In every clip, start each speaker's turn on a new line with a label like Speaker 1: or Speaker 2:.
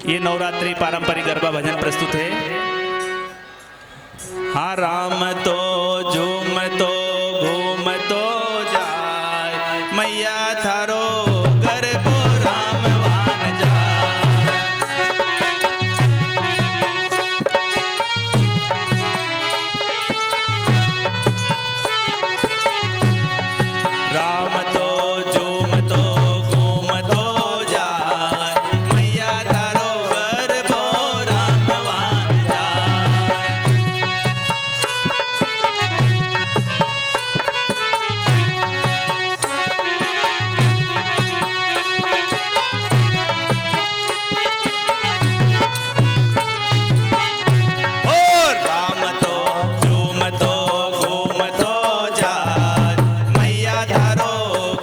Speaker 1: ये नवरात्रि पारंपरिक गरबा भजन प्रस्तुत है। हाँ राम तो झूम तो घूम तो जाए, मैया थारो गरबो राम वान जाए। राम तो झूम तो घूम तो जाए, मैया थारो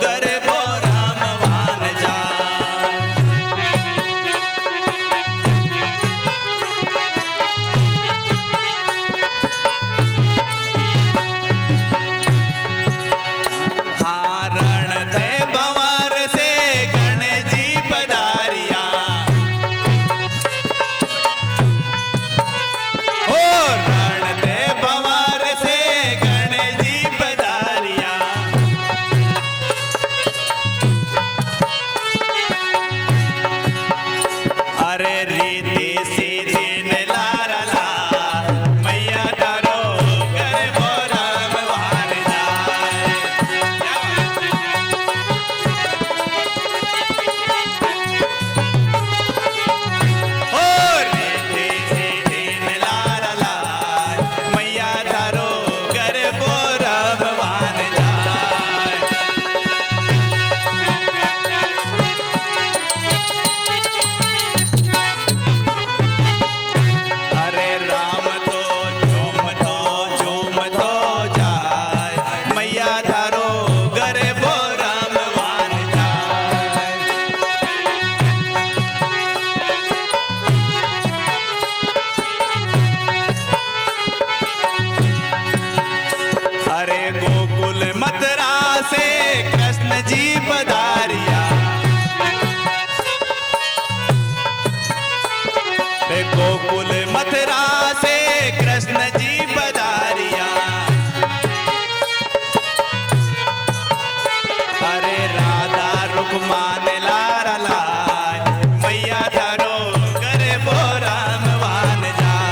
Speaker 1: गरबो राम वान जाए। जी पधारिया, गोकुल मथुरा से कृष्ण जी पधारिया। अरे राधा रुक्मान लारा लाय, मैया थारो गरबो राम वान जाए।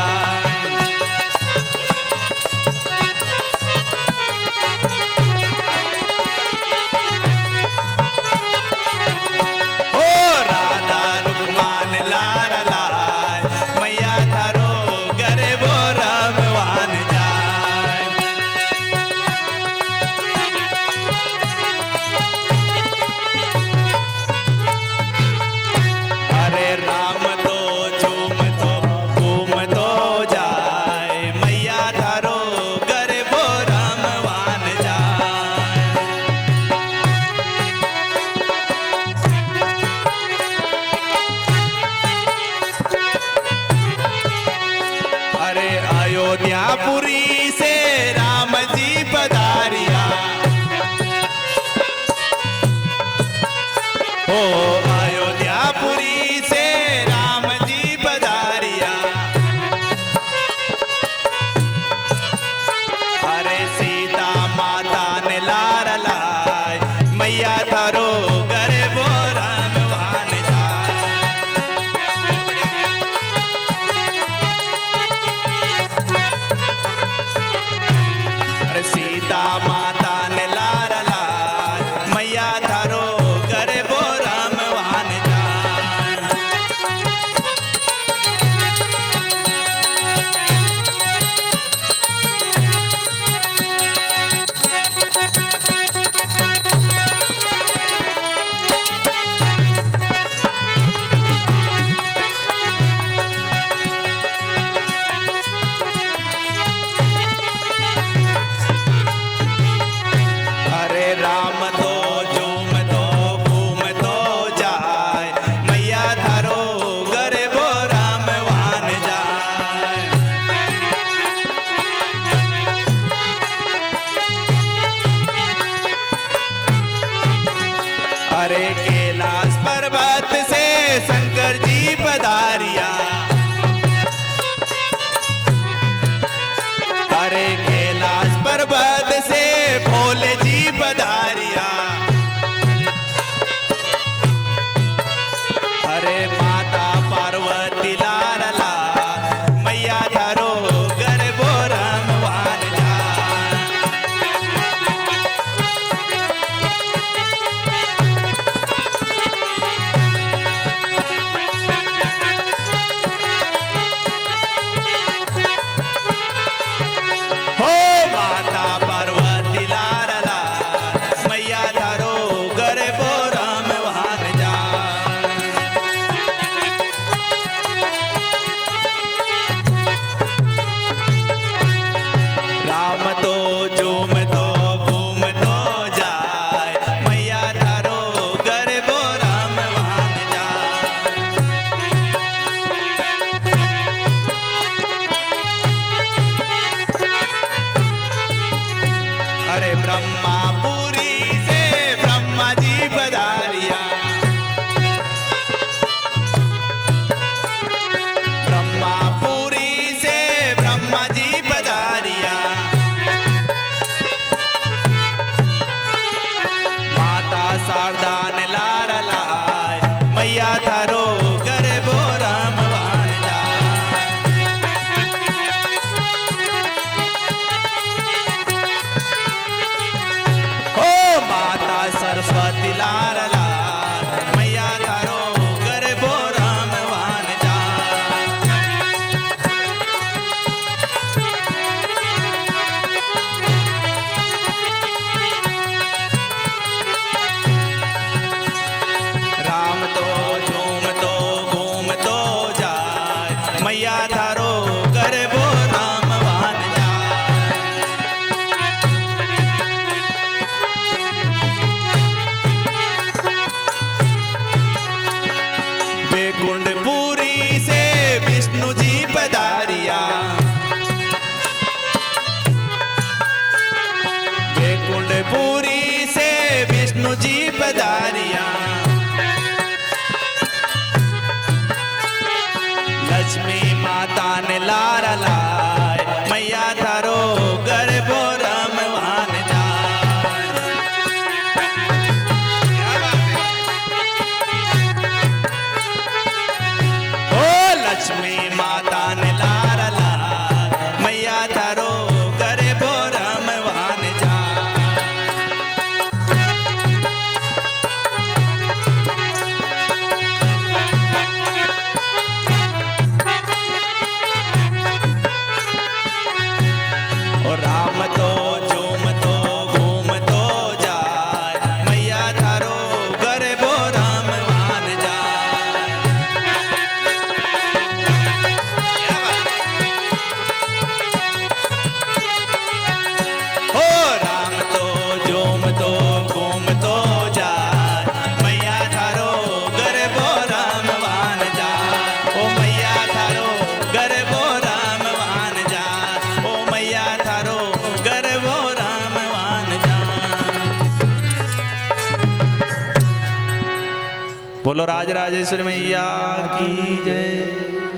Speaker 1: अयोध्यापुरी से राम जी पधारिया, हो अयोध्यापुरी से राम जी पधारिया। अरे सीता माता ने लार लाय, मैया थारो गरबो राम वान जाए। लक्ष्मी माता ने लारा लाय मैया थारो गरबो रमवान जाय। ओ लक्ष्मी माता ने लारा लाय मैया थारो गरबो रमवान जाय। ओ राम तो झूम तो घूम तो जाय मैया थारो गरबो रमवान जाय। ओ राम तो झूम तो घूम तो जाय मैया थारो गरबो रमवान जाय। ओ मैया थारो गरबो रमवान जाय। ओ मैया थारो गरबो रमवान जाय। बोलो राज राजेश्वरी मैया की जय।